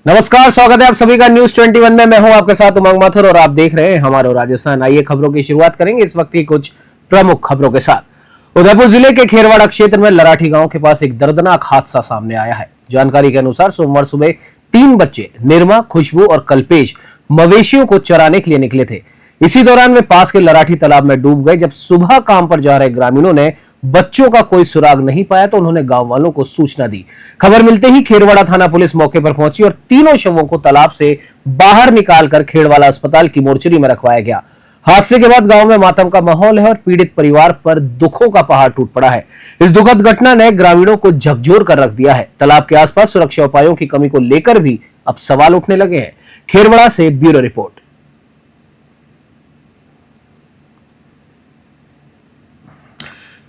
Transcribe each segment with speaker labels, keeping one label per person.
Speaker 1: नमस्कार, स्वागत है आप सभी का न्यूज 21 में। मैं हूं आपके साथ उमंग माथुर और आप देख रहे हैं हमारे राजस्थान। आइए खबरों की शुरुआत करेंगे इस वक्त की कुछ प्रमुख खबरों के साथ। उदयपुर जिले के खेरवाड़ा क्षेत्र में लराठी गांव के पास एक दर्दनाक हादसा सामने आया है। जानकारी के अनुसार सोमवार सुबह 3 बच्चे निर्मा, खुशबू और कल्पेश मवेशियों को चराने के लिए निकले थे। इसी दौरान वे पास के लराठी तालाब में डूब गए। जब सुबह काम पर जा रहे ग्रामीणों ने बच्चों का कोई सुराग नहीं पाया तो उन्होंने गांव वालों को सूचना दी। खबर मिलते ही खेरवाड़ा थाना पुलिस मौके पर पहुंची और तीनों शवों को तालाब से बाहर निकालकर खेरवाड़ा अस्पताल की मोर्चरी में रखवाया गया। हादसे के बाद गांव में मातम का माहौल है और पीड़ित परिवार पर दुखों का पहाड़ टूट पड़ा है। इस दुखद घटना ने ग्रामीणों को झकझोर कर रख दिया है। तालाब के आसपास सुरक्षा उपायों की कमी को लेकर भी अब सवाल उठने लगे हैं। खेरवाड़ा से ब्यूरो रिपोर्ट।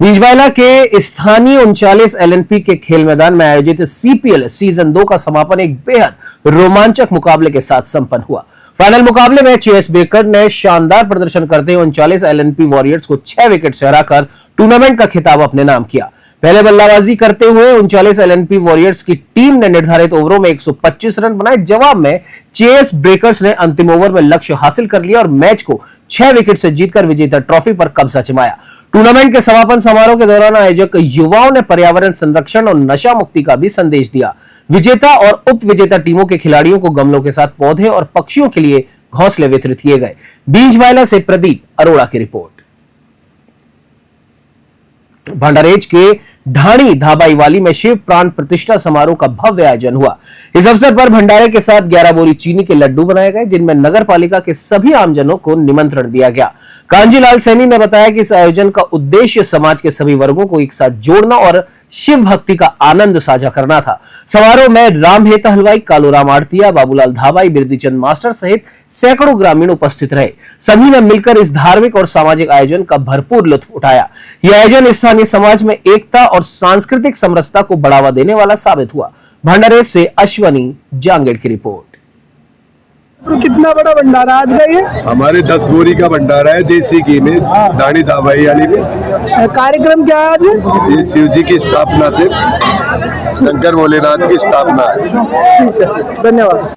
Speaker 1: बीजबाइला के स्थानीय 39 एलएनपी के खेल मैदान में आयोजित सीपीएल सीजन 2 का समापन एक बेहद रोमांचक मुकाबले के साथ संपन्न हुआ। फाइनल मुकाबले में चेस बेकर ने शानदार प्रदर्शन करते हुए 39 एलएनपी वॉरियर्स को 6 विकेट से हराकर टूर्नामेंट का खिताब अपने नाम किया। पहले बल्लेबाजी करते हुए 39 एलएनपी वॉरियर्स की टीम ने निर्धारित ओवरों में 125 रन बनाए। जवाब में चेस ब्रेकर्स ने अंतिम ओवर में लक्ष्य हासिल कर लिया और मैच को 6 विकेट से जीतकर विजेता ट्रॉफी पर कब्जा जमाया। टूर्नामेंट के समापन समारोह के दौरान आयोजक युवाओं ने पर्यावरण संरक्षण और नशा मुक्ति का भी संदेश दिया। विजेता और उप विजेता टीमों के खिलाड़ियों को गमलों के साथ पौधे और पक्षियों के लिए घोंसले वितरित किए गए। बीजबाइला से प्रदीप अरोड़ा की रिपोर्ट। भंडारेज के ढाणी धाबाईवाली में शिव प्राण प्रतिष्ठा समारोह का भव्य आयोजन हुआ। इस अवसर पर भंडारे के साथ 11 बोरी चीनी के लड्डू बनाए गए, जिनमें नगर पालिका के सभी आमजनों को निमंत्रण दिया गया। कांजीलाल सैनी ने बताया कि इस आयोजन का उद्देश्य समाज के सभी वर्गों को एक साथ जोड़ना और शिव भक्ति का आनंद साझा करना था। समारोह में रामहेता हलवाई, कालूराम आड़तिया, बाबूलाल धाबाई, बिरदीचंद मास्टर सहित सैकड़ों ग्रामीण उपस्थित रहे। सभी ने मिलकर इस धार्मिक और सामाजिक आयोजन का भरपूर लुत्फ उठाया। यह आयोजन स्थानीय समाज में एकता और सांस्कृतिक समरसता को बढ़ावा देने वाला साबित हुआ। भंडारे से अश्वनी जांगेड़ की रिपोर्ट।
Speaker 2: कितना बड़ा भंडारा आज का ये?
Speaker 3: हमारे 10 बोरी का भंडारा है देसी घी में, दानी धाबाई वाली में।
Speaker 2: कार्यक्रम क्या है आज?
Speaker 3: ये शिव जी की स्थापना थे, शंकर भोलेनाथ की स्थापना है।
Speaker 2: ठीक है, धन्यवाद।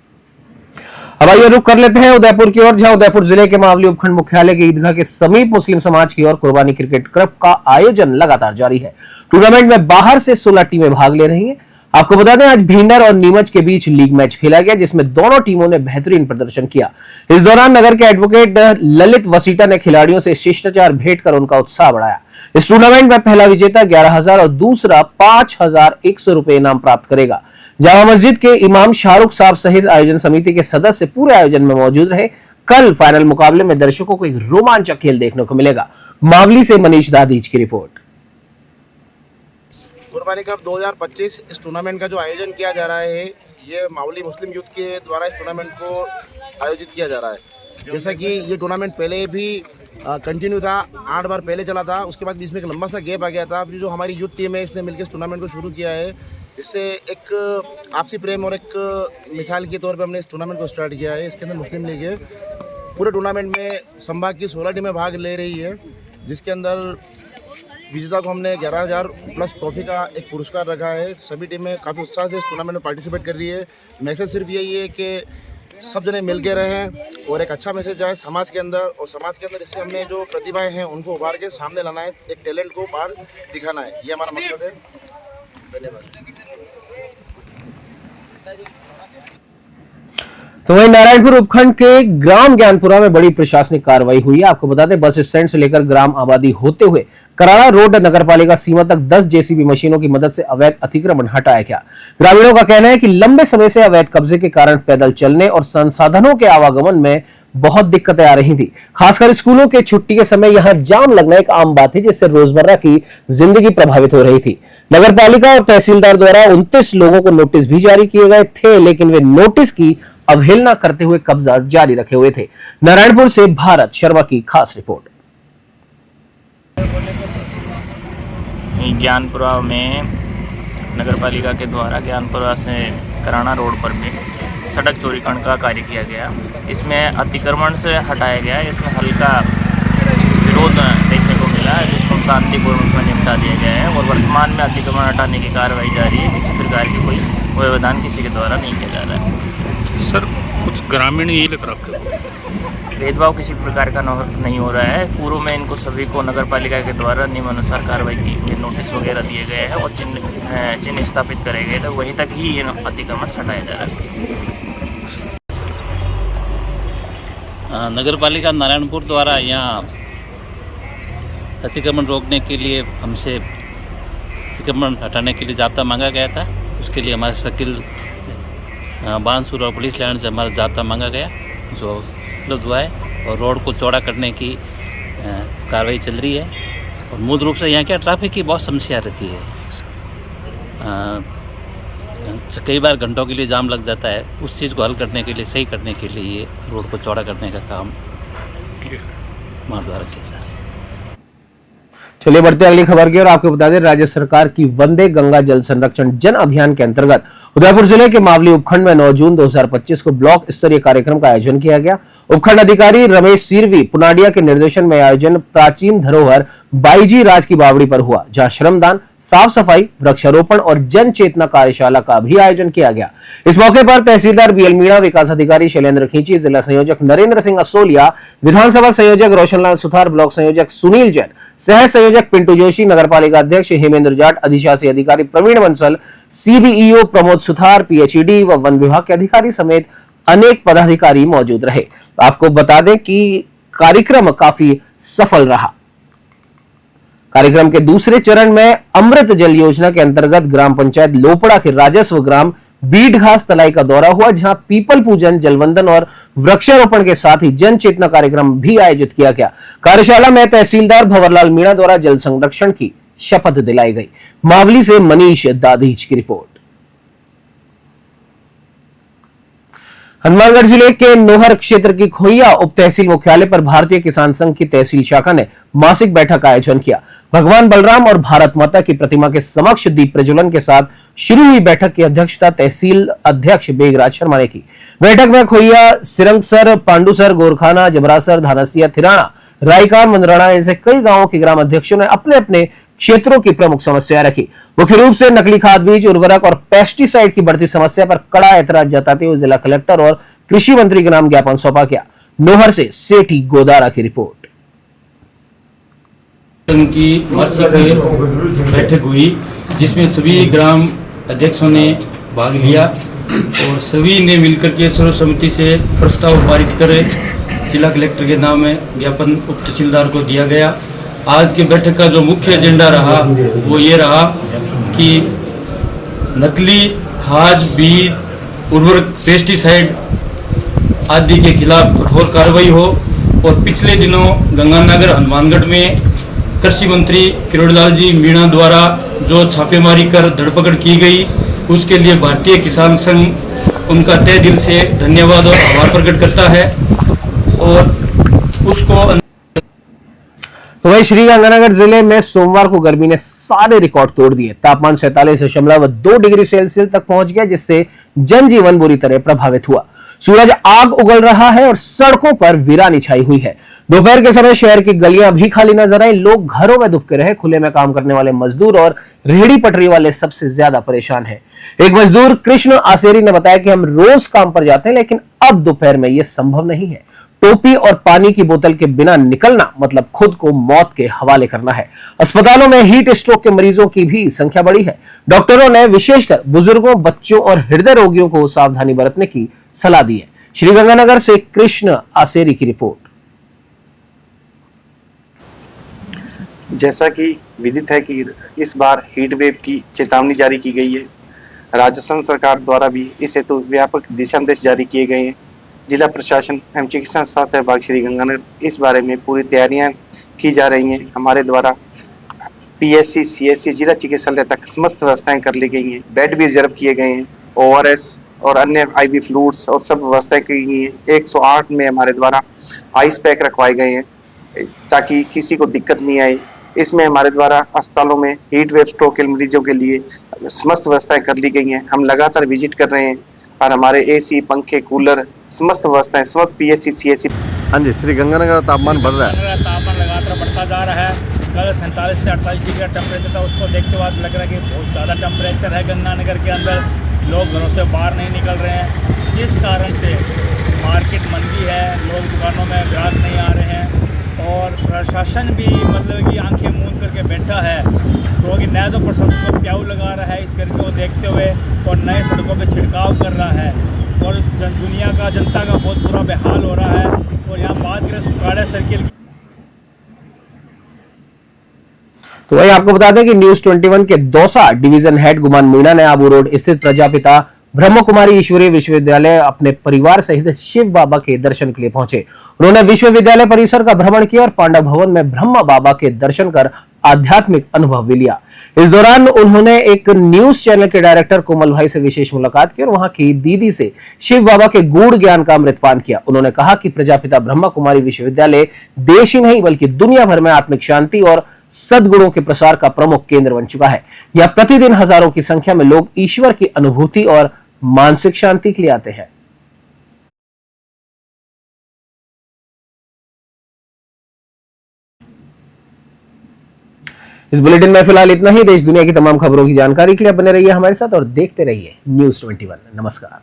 Speaker 1: अब आइए रुक कर लेते हैं उदयपुर की ओर, जहां उदयपुर जिले के मावली उपखंड मुख्यालय के ईदगाह के समीप मुस्लिम समाज की ओर कुर्बानी क्रिकेट क्लब का आयोजन लगातार जारी है। टूर्नामेंट में बाहर से 16 टीमें भाग ले रही हैं। आपको बता दें, आज भींडर और नीमच के बीच लीग मैच खेला गया, जिसमें दोनों टीमों ने बेहतरीन प्रदर्शन किया। इस दौरान नगर के एडवोकेट ललित वसीटा ने खिलाड़ियों से शिष्टाचार भेंट कर उनका उत्साह बढ़ाया। इस टूर्नामेंट में पहला विजेता 11,000 और दूसरा 5,100 रुपए इनाम प्राप्त करेगा। जामा मस्जिद के इमाम शाहरुख साहब सहित आयोजन समिति के सदस्य पूरे आयोजन में मौजूद रहे। कल फाइनल मुकाबले में दर्शकों को एक रोमांचक खेल देखने को मिलेगा। मावली से मनीष दादीज की रिपोर्ट।
Speaker 4: कुर्बानी कप 2025 इस टूर्नामेंट का जो आयोजन किया जा रहा है, ये मावली मुस्लिम यूथ के द्वारा इस टूर्नामेंट को आयोजित किया जा रहा है। जैसा कि ये टूर्नामेंट पहले भी कंटिन्यू था, 8 बार पहले चला था, उसके बाद बीच में एक लंबा सा गैप आ गया था। अभी जो हमारी यूथ टीम है, इसने मिलकर इस टूर्नामेंट को शुरू किया है, जिससे एक आपसी प्रेम और एक मिसाल के तौर पर हमने इस टूर्नामेंट को स्टार्ट किया है। इसके अंदर मुस्लिम लीग है। पूरे टूर्नामेंट में संभाग की 16 टीमें भाग ले रही है, जिसके अंदर विजेता को हमने 11,000 प्लस ट्रॉफी का एक पुरस्कार रखा है। सभी टीमें काफ़ी उत्साह से इस टूर्नामेंट में पार्टिसिपेट कर रही है। मैसेज सिर्फ यही है कि सब जने मिल के रहें और एक अच्छा मैसेज जाए समाज के अंदर, और समाज के अंदर इससे हमने जो प्रतिभाएं हैं उनको उभार के सामने लाना है, एक टैलेंट को बाहर दिखाना है, ये हमारा मकसद है। धन्यवाद।
Speaker 1: तो वहीं नारायणपुर उपखंड के ग्राम ज्ञानपुरा में बड़ी प्रशासनिक कार्रवाई हुई है। आपको बता दें, बस स्टैंड से लेकर ग्राम आबादी होते हुए कराड़ा रोड नगरपालिका सीमा तक 10 जेसीबी मशीनों की मदद से अवैध अतिक्रमण हटाया गया। ग्रामीणों का कहना है कि लंबे समय से अवैध कब्जे के कारण पैदल चलने और संसाधनों के आवागमन में बहुत दिक्कतें आ रही थी। खासकर स्कूलों के छुट्टी के समय यहां जाम लगना एक आम बात है, जिससे रोजमर्रा की जिंदगी प्रभावित हो रही थी। नगरपालिका और तहसीलदार द्वारा 29 लोगों को नोटिस भी जारी किए गए थे, लेकिन वे नोटिस की अवहेलना करते हुए कब्जा जारी रखे हुए थे। नारायणपुर से भारत शर्मा की खास रिपोर्ट।
Speaker 5: ज्ञानपुरा में नगरपालिका के द्वारा ज्ञानपुरा से कराड़ा रोड पर भी सड़क चौड़ीकरण का कार्य किया गया। इसमें अतिक्रमण से हटाया गया। इसमें हल्का विरोध देखने को मिला, जिसको शांतिपूर्ण में निपटा दिया गया है और वर्तमान में अतिक्रमण हटाने की कार्रवाई जारी है। किसी प्रकार की कोई व्यवधान किसी के द्वारा नहीं किया जा रहा है।
Speaker 6: सर कुछ ग्रामीण ये लग रखा है।
Speaker 5: भेदभाव किसी प्रकार का नहीं हो रहा है। पूर्व में इनको सभी को नगर पालिका के द्वारा नियमानुसार कार्रवाई की नोटिस वगैरह दिए गए हैं और चिन्ह स्थापित करे गए थे, वहीं तक ही ये अतिक्रमण हटाया जा रहा है।
Speaker 7: नगर पालिका नारायणपुर द्वारा यहाँ अतिक्रमण रोकने के लिए हमसे अतिक्रमण हटाने के लिए जाब्ता मांगा गया था। उसके लिए हमारे सर्किल बानसूर और पुलिस लाइन से हमारा जाब्ता मांगा गया, जो उपलब्ध हुआ है और रोड को चौड़ा करने की कार्रवाई चल रही है। और मूल रूप से यहाँ क्या ट्रैफिक की बहुत समस्या रहती है। कई बार घंटों के लिए जाम लग जाता है। उस चीज़ को हल करने के लिए, सही करने के लिए ये रोड को चौड़ा करने का काम हमारे द्वारा किया जा रहा है।
Speaker 1: चलिए बढ़ते अगली खबर की ओर। आपको बता दें, राज्य सरकार की वंदे गंगा जल संरक्षण जन अभियान के अंतर्गत उदयपुर जिले के मावली उपखंड में 9 जून 2025 को ब्लॉक स्तरीय कार्यक्रम का आयोजन किया गया। उपखंड अधिकारी रमेश सिरवी पुनाडिया के निर्देशन में आयोजन प्राचीन धरोहर बाईजी राज की बावड़ी पर हुआ, जहां श्रमदान, साफ सफाई, वृक्षारोपण और जन चेतना कार्यशाला का भी आयोजन किया गया। इस मौके पर तहसीलदार बीएल मीणा, विकास अधिकारी शैलेंद्र खींची, जिला संयोजक नरेंद्र सिंह असोलिया, विधानसभा संयोजक रोशनलाल सुथार, ब्लॉक संयोजक सुनील जैन, सह संयोजक पिंटू जोशी, नगरपालिका अध्यक्ष हेमेंद्र जाट, अधिशासी अधिकारी प्रवीण बंसल, सीबीईओ प्रमोद सुथार, पीएचईडी व वन विभाग के अधिकारी समेत अनेक पदाधिकारी मौजूद रहे। आपको बता दें कि कार्यक्रम काफी सफल रहा। कार्यक्रम के दूसरे चरण में अमृत जल योजना के अंतर्गत ग्राम पंचायत लोपड़ा के राजस्व ग्राम बीट घास तलाई का दौरा हुआ, जहां पीपल पूजन, जलवंदन और वृक्षारोपण के साथ ही जन चेतना कार्यक्रम भी आयोजित किया गया। कार्यशाला में तहसीलदार भंवरलाल मीणा द्वारा जल संरक्षण की शपथ दिलाई गई। मावली से मनीष दादीज की रिपोर्ट। हनुमानगढ़ जिले के नोहर क्षेत्र की खोइया उप तहसील मुख्यालय पर भारतीय किसान संघ की तहसील शाखा ने मासिक बैठक का आयोजन किया। भगवान बलराम और भारत माता की प्रतिमा के समक्ष दीप प्रज्वलन के साथ शुरू हुई बैठक की अध्यक्षता तहसील अध्यक्ष बेगराज शर्मा ने की। बैठक में खोइया, सिरंगसर, पांडुसर, गोरखाना, जबरासर, धानसिया, थिराना, रायकान, मंदराना ऐसे कई गांवों के ग्राम अध्यक्षों ने अपने अपने क्षेत्रों की प्रमुख समस्याएं रखी। मुख्य रूप से नकली खाद बीज, उर्वरक और पेस्टिसाइड की बढ़ती समस्या पर कड़ा ऐतराज जताते हुए जिला कलेक्टर और कृषि मंत्री के नाम ज्ञापन सौंपा गया। नोहर से सेठी गोदारा की रिपोर्ट।
Speaker 8: की मासिक बैठक हुई, जिसमें सभी ग्राम अध्यक्षों ने भाग लिया और सभी ने मिलकर के सर्वसम्मति से प्रस्ताव पारित कर जिला कलेक्टर के नाम में ज्ञापन उप तहसीलदार को दिया गया। आज की बैठक का जो मुख्य एजेंडा रहा वो ये रहा कि नकली खाद, बीज, उर्वरक, पेस्टिसाइड आदि के खिलाफ कठोर कार्रवाई हो। और पिछले दिनों गंगानगर हनुमानगढ़ में कृषि मंत्री किरोड़ीलाल जी मीणा द्वारा जो छापेमारी कर धरपकड़ की गई, उसके लिए भारतीय किसान संघ उनका तहे दिल से धन्यवाद और आभार प्रकट करता है। और उसको
Speaker 1: तो वही श्रीगंगानगर जिले में सोमवार को गर्मी ने सारे रिकॉर्ड तोड़ दिए। तापमान 47.2 डिग्री सेल्सियस तक पहुंच गया, जिससे जनजीवन बुरी तरह प्रभावित हुआ। सूरज आग उगल रहा है और सड़कों पर वीरानी छाई हुई है। दोपहर के समय शहर की गलियां भी खाली नजर आई। लोग घरों में दुबके रहे। खुले में काम करने वाले मजदूर और रेहड़ी पटरी वाले सबसे ज्यादा परेशान हैं। एक मजदूर कृष्ण आसेरी ने बताया कि हम रोज काम पर जाते हैं, लेकिन अब दोपहर में यह संभव नहीं है। टोपी और पानी की बोतल के बिना निकलना मतलब खुद को मौत के हवाले करना है। अस्पतालों में हीट स्ट्रोक के मरीजों की भी संख्या बढ़ी है। डॉक्टरों ने विशेषकर बुजुर्गों, बच्चों और हृदय रोगियों को सावधानी बरतने की सलाह दी है। श्रीगंगानगर से कृष्ण आसेरी की रिपोर्ट।
Speaker 9: जैसा कि विदित है कि इस बार हीट वेव की चेतावनी जारी की गई है। राजस्थान सरकार द्वारा भी इस हेतु व्यापक दिशा निर्देश जारी किए गए हैं। जिला प्रशासन एवं चिकित्सा स्वास्थ्य विभाग श्रीगंगानगर इस बारे में पूरी तैयारियां की जा रही हैं। हमारे द्वारा पीएससी, सीएससी, जिला चिकित्सालय तक समस्त व्यवस्थाएं कर ली गई हैं। बेड भी रिजर्व किए गए हैं। ओआरएस और अन्य आईवी फ्लूइड्स और सब व्यवस्थाएं की गई हैं। 108 में हमारे द्वारा आइस पैक रखवाए गए हैं ताकि किसी को दिक्कत नहीं आए। इसमें हमारे द्वारा अस्पतालों में हीट वेव स्ट्रोक के मरीजों के लिए समस्त व्यवस्थाएं कर ली गई हैं। हम लगातार विजिट कर रहे हैं और हमारे एसी, पंखे, कूलर समस्त व्यवस्थाएं समस्त पीएससी, सीएससी।
Speaker 3: हाँ जी, श्रीगंगानगर का तापमान बढ़ रहा है।
Speaker 8: तापमान लगातार बढ़ता जा रहा है। कल 47 से 48 डिग्री का टेम्परेचर था, उसको देखते बाद लग रहा है कि बहुत ज़्यादा टेम्परेचर है गंगानगर के अंदर। लोग घरों से बाहर नहीं निकल रहे हैं, जिस कारण से मार्केट मंदी है, लोग दुकानों में ग्राहक नहीं आ रहे हैं और प्रशासन भी मतलब कि आंखें मूंद करके बैठा है, क्योंकि नया तो प्रशासन को प्याऊ लगा रहा है इस गर्मी को देखते हुए और नए सड़कों पर छिड़काव कर रहा है और जनता का बहुत बुरा बेहाल हो रहा है। और यहाँ बात करें सुखाड़ा सर्किल,
Speaker 1: तो वही आपको बता दें कि न्यूज 21 के दौसा डिवीजन हेड गुमान मीणा ने आबू रोड स्थित प्रजापिता ब्रह्म कुमारी ईश्वरीय विश्वविद्यालय अपने परिवार सहित शिव बाबा के दर्शन के लिए पहुंचे। उन्होंने विश्वविद्यालय परिसर का भ्रमण किया और पांडव भवन में ब्रह्म बाबा के दर्शन कर आध्यात्मिक अनुभव भी लिया। इस दौरान उन्होंने एक न्यूज चैनल के डायरेक्टर कोमल भाई से विशेष मुलाकात की और वहां की दीदी से शिव बाबा के गूढ़ ज्ञान का अमृतपान किया। उन्होंने कहा कि प्रजापिता ब्रह्म कुमारी विश्वविद्यालय देश ही नहीं बल्कि दुनिया भर में आत्मिक शांति और सद्गुणों के प्रसार का प्रमुख केंद्र बन चुका है। यह प्रतिदिन हजारों की संख्या में लोग ईश्वर की अनुभूति और मानसिक शांति के लिए आते हैं। इस बुलेटिन में फिलहाल इतना ही। देश दुनिया की तमाम खबरों की जानकारी के लिए बने रहिए हमारे साथ और देखते रहिए न्यूज 21। नमस्कार।